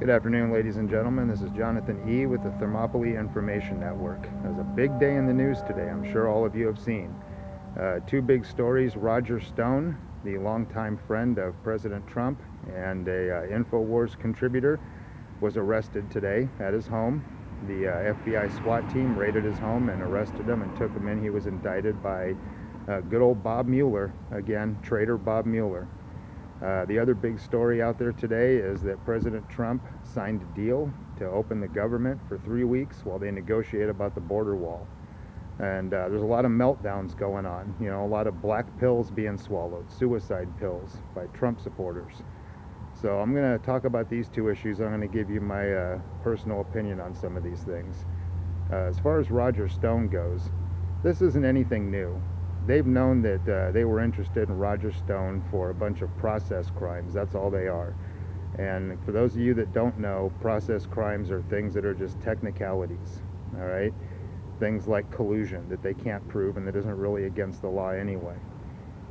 Good afternoon, ladies and gentlemen. This is Jonathan E. with the Thermopylae Information Network. There's a big day in the news today. I'm sure all of you have seen. Two big stories. Roger Stone, the longtime friend of President Trump and a InfoWars contributor, was arrested today at his home. The FBI SWAT team raided his home and arrested him and took him in. He was indicted by good old Bob Mueller, again, traitor Bob Mueller. The other big story out there today is that President Trump signed a deal to open the government for 3 weeks while they negotiate about the border wall. And there's a lot of meltdowns going on, a lot of black pills being swallowed, suicide pills by Trump supporters. So I'm going to talk about these two issues. I'm going to give you my personal opinion on some of these things. As far as Roger Stone goes, this isn't anything new. They've known that they were interested in Roger Stone for a bunch of process crimes. That's all they are. And for those of you that don't know, process crimes are things that are just technicalities, all right? Things like collusion that they can't prove and that isn't really against the law anyway.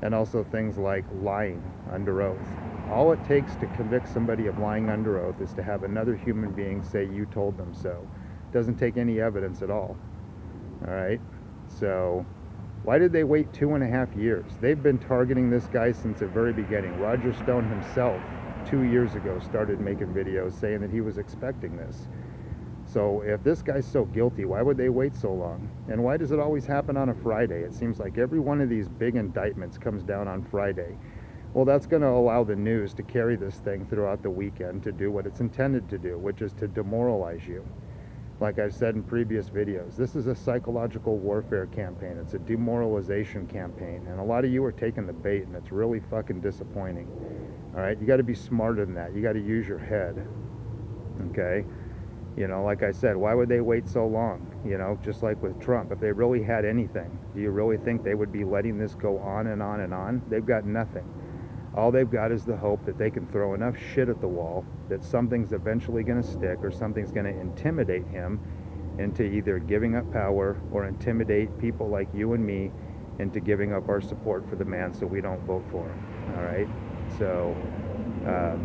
And also things like lying under oath. All it takes to convict somebody of lying under oath is to have another human being say you told them so. It doesn't take any evidence at all right? So why did they wait 2.5 years? They've been targeting this guy since the very beginning. Roger Stone himself, 2 years ago, started making videos saying that he was expecting this. So if this guy's so guilty, why would they wait so long? And why does it always happen on a Friday? It seems like every one of these big indictments comes down on Friday. Well, that's going to allow the news to carry this thing throughout the weekend to do what it's intended to do, which is to demoralize you. Like I've said in previous videos, this is a psychological warfare campaign. It's a demoralization campaign. And a lot of you are taking the bait, and it's really fucking disappointing. All right? You got to be smarter than that. You got to use your head. Okay? Like I said, why would they wait so long? Just like with Trump. If they really had anything, do you really think they would be letting this go on and on and on? They've got nothing. All they've got is the hope that they can throw enough shit at the wall that something's eventually going to stick or something's going to intimidate him into either giving up power or intimidate people like you and me into giving up our support for the man so we don't vote for him. All right? So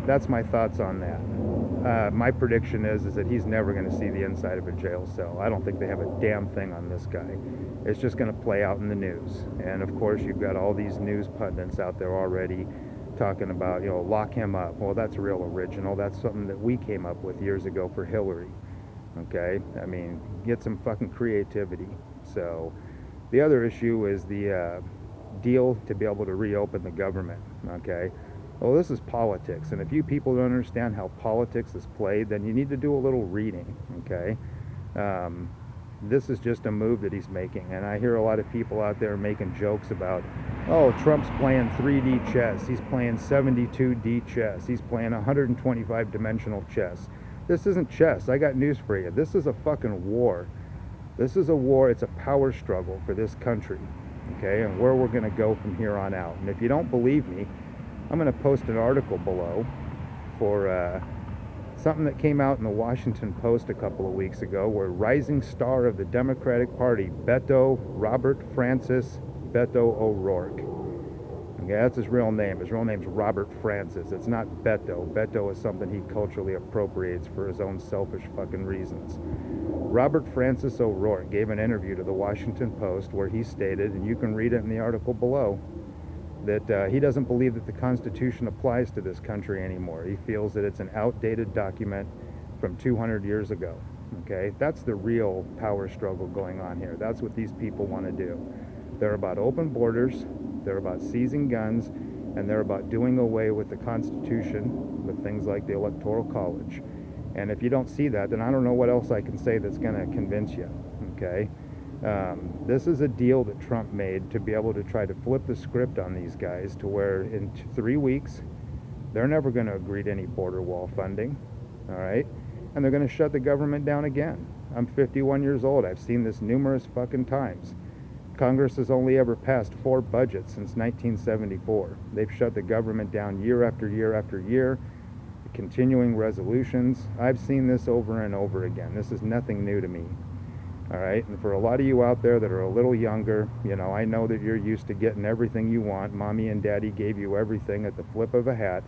that's my thoughts on that. My prediction is that he's never going to see the inside of a jail cell. I don't think they have a damn thing on this guy. It's just going to play out in the news. And of course, you've got all these news pundits out there already talking about, lock him up. Well, that's real original. That's something that we came up with years ago for Hillary. Okay? I mean, get some fucking creativity. So the other issue is the deal to be able to reopen the government. Okay? Well, this is politics. And if you people don't understand how politics is played, then you need to do a little reading. Okay? This is just a move that he's making. And I hear a lot of people out there making jokes about, oh, Trump's playing 3D chess. He's playing 72D chess. He's playing 125-dimensional chess. This isn't chess. I got news for you. This is a fucking war. This is a war. It's a power struggle for this country. Okay? And where we're going to go from here on out. And if you don't believe me, I'm going to post an article below for something that came out in the Washington Post a couple of weeks ago, where rising star of the Democratic Party, Robert Francis Beto O'Rourke. Okay, that's his real name. His real name's Robert Francis. It's not Beto. Beto is something he culturally appropriates for his own selfish fucking reasons. Robert Francis O'Rourke gave an interview to the Washington Post where he stated, and you can read it in the article below, that he doesn't believe that the Constitution applies to this country anymore. He feels that it's an outdated document from 200 years ago. Okay, that's the real power struggle going on here. That's what these people want to do. They're about open borders, they're about seizing guns, and they're about doing away with the Constitution with things like the Electoral College. And if you don't see that, then I don't know what else I can say that's going to convince you. Okay? This is a deal that Trump made to be able to try to flip the script on these guys to where in 3 weeks, they're never going to agree to any border wall funding, all right? And they're going to shut the government down again. I'm 51 years old. I've seen this numerous fucking times. Congress has only ever passed 4 budgets since 1974. They've shut the government down year after year after year, continuing resolutions. I've seen this over and over again. This is nothing new to me. All right, and for a lot of you out there that are a little younger, I know that you're used to getting everything you want. Mommy and daddy gave you everything at the flip of a hat.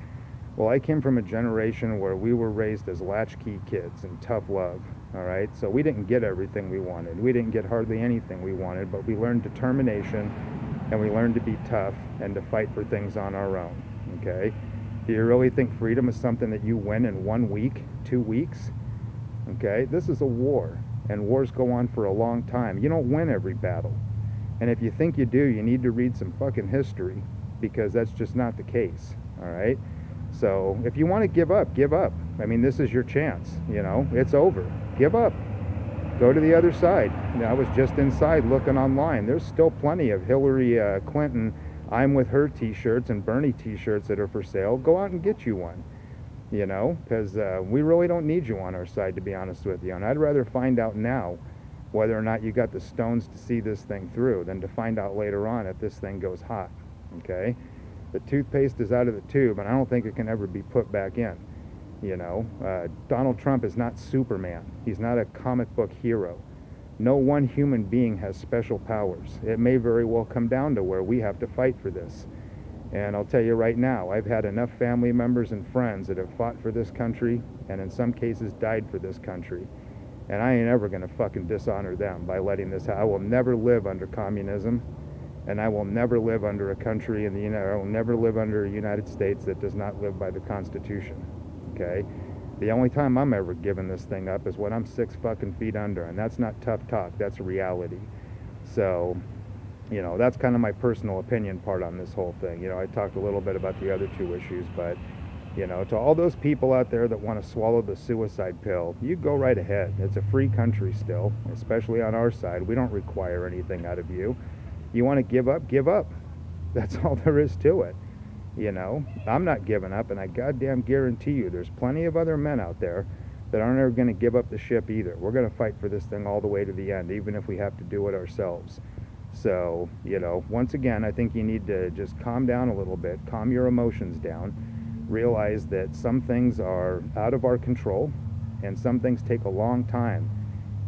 Well, I came from a generation where we were raised as latchkey kids and tough love, all right? So we didn't get everything we wanted. We didn't get hardly anything we wanted, but we learned determination and we learned to be tough and to fight for things on our own, okay? Do you really think freedom is something that you win in 1 week, 2 weeks? Okay? This is a war, and wars go on for a long time. You don't win every battle. And if you think you do, you need to read some fucking history, because that's just not the case, all right? So if you want to give up, give up. I mean, this is your chance, you know? It's over. Give up. Go to the other side. I was just inside looking online. There's still plenty of Hillary Clinton I'm with her t-shirts and Bernie t-shirts that are for sale. Go out and get you one, you know, because we really don't need you on our side, to be honest with you. And I'd rather find out now whether or not you got the stones to see this thing through than to find out later on if this thing goes hot, okay? The toothpaste is out of the tube, and I don't think it can ever be put back in. You know, Donald Trump is not Superman. He's not a comic book hero. No one human being has special powers. It may very well come down to where we have to fight for this. And I'll tell you right now, I've had enough family members and friends that have fought for this country, and in some cases died for this country. And I ain't ever gonna fucking dishonor them by letting this happen. I will never live under communism, and I will never live under a country I will never live under a United States that does not live by the Constitution. Okay? The only time I'm ever giving this thing up is when I'm 6 fucking feet under, and that's not tough talk, that's reality. So, you know, that's kind of my personal opinion part on this whole thing. You know, I talked a little bit about the other 2 issues, but, you know, to all those people out there that want to swallow the suicide pill, you go right ahead. It's a free country still, especially on our side. We don't require anything out of you. You want to give up? Give up. That's all there is to it. You know, I'm not giving up, and I goddamn guarantee you there's plenty of other men out there that aren't ever going to give up the ship either. We're going to fight for this thing all the way to the end, even if we have to do it ourselves. So, you know, once again, I think you need to just calm down a little bit, calm your emotions down, realize that some things are out of our control, and some things take a long time.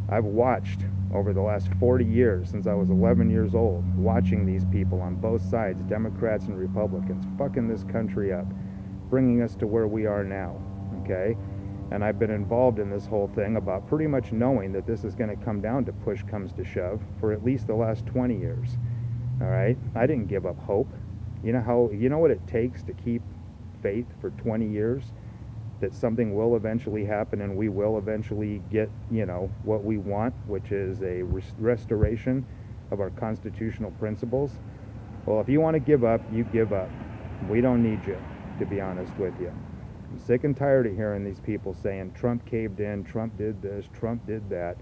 I've watched over the last 40 years, since I was 11 years old, watching these people on both sides, Democrats and Republicans, fucking this country up, bringing us to where we are now, okay? And I've been involved in this whole thing about pretty much knowing that this is going to come down to push comes to shove for at least the last 20 years, all right? I didn't give up hope. You know what it takes to keep faith for 20 years? That something will eventually happen and we will eventually get, you know, what we want, which is a restoration of our constitutional principles. Well, if you want to give up, you give up. We don't need you, to be honest with you. I'm sick and tired of hearing these people saying Trump caved in, Trump did this, Trump did that.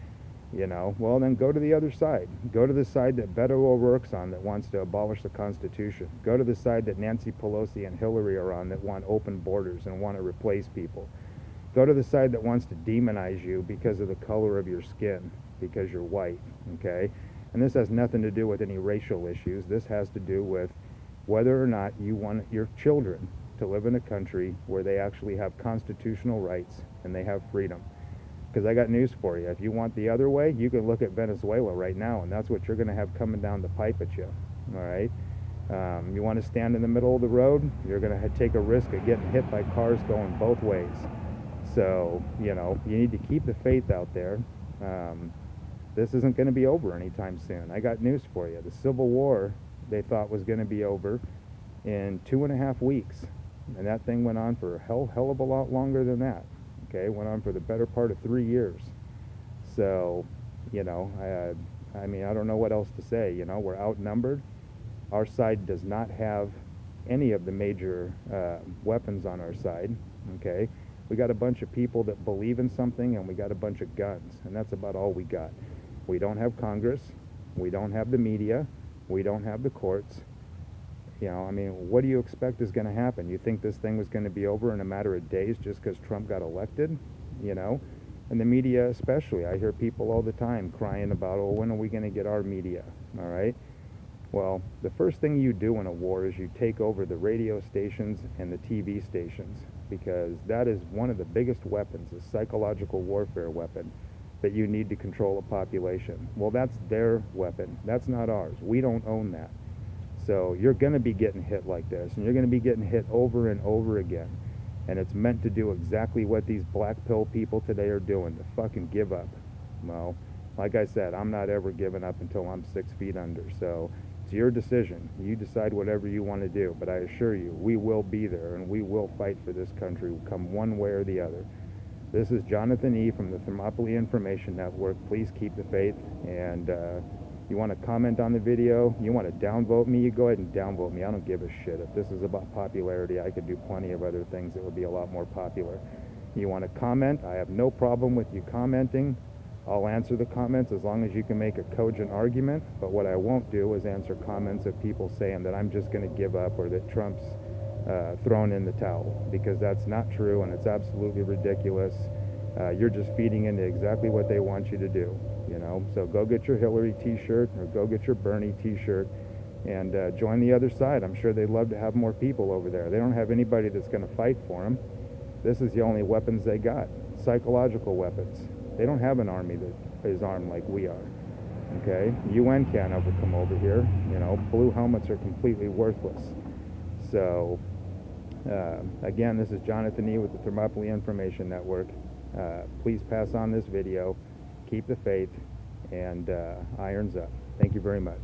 You know, well, then go to the other side. Go to the side that Beto O'Rourke's on, that wants to abolish the Constitution. Go to the side that Nancy Pelosi and Hillary are on, that want open borders and want to replace people. Go to the side that wants to demonize you because of the color of your skin, because you're white, okay? And this has nothing to do with any racial issues. This has to do with whether or not you want your children to live in a country where they actually have constitutional rights and they have freedom. Because I got news for you. If you want the other way, you can look at Venezuela right now, and that's what you're going to have coming down the pipe at you, all right? You want to stand in the middle of the road, you're going to take a risk of getting hit by cars going both ways. So, you know, you need to keep the faith out there. This isn't going to be over anytime soon. I got news for you. The Civil War, they thought was going to be over in 2.5 weeks, and that thing went on for a hell of a lot longer than that. Okay, went on for the better part of 3 years. So, you know, I mean, I don't know what else to say. You know, we're outnumbered. Our side does not have any of the major weapons on our side. Okay, we got a bunch of people that believe in something, and we got a bunch of guns, and that's about all we got. We don't have Congress. We don't have the media. We don't have the courts. You know, I mean, what do you expect is going to happen? You think this thing was going to be over in a matter of days just because Trump got elected? You know? And the media especially. I hear people all the time crying about, oh, when are we going to get our media? All right? Well, the first thing you do in a war is you take over the radio stations and the TV stations, because that is one of the biggest weapons, a psychological warfare weapon that you need to control a population. Well, that's their weapon. That's not ours. We don't own that. So you're going to be getting hit like this, and you're going to be getting hit over and over again. and it's meant to do exactly what these black pill people today are doing, to fucking give up. Well, like I said, I'm not ever giving up until I'm 6 feet under, so it's your decision. You decide whatever you want to do, but I assure you, we will be there, and we will fight for this country, come one way or the other. This is Jonathan E. from the Thermopylae Information Network. Please keep the faith, and you want to comment on the video, you want to downvote me, you go ahead and downvote me. I don't give a shit. If this is about popularity, I could do plenty of other things that would be a lot more popular. You want to comment, I have no problem with you commenting. I'll answer the comments as long as you can make a cogent argument, but what I won't do is answer comments of people saying that I'm just going to give up or that Trump's thrown in the towel, because that's not true and it's absolutely ridiculous. You're just feeding into exactly what they want you to do, you know. So go get your Hillary t-shirt or go get your Bernie t-shirt and join the other side. I'm sure they'd love to have more people over there. They don't have anybody that's going to fight for them. This is the only weapons they got, psychological weapons. They don't have an army that is armed like we are. Okay, UN can't ever come over here. You know, blue helmets are completely worthless. So again, this is Jonathan E. with the Thermopylae Information Network. Please pass on this video, keep the faith, and irons up. Thank you very much.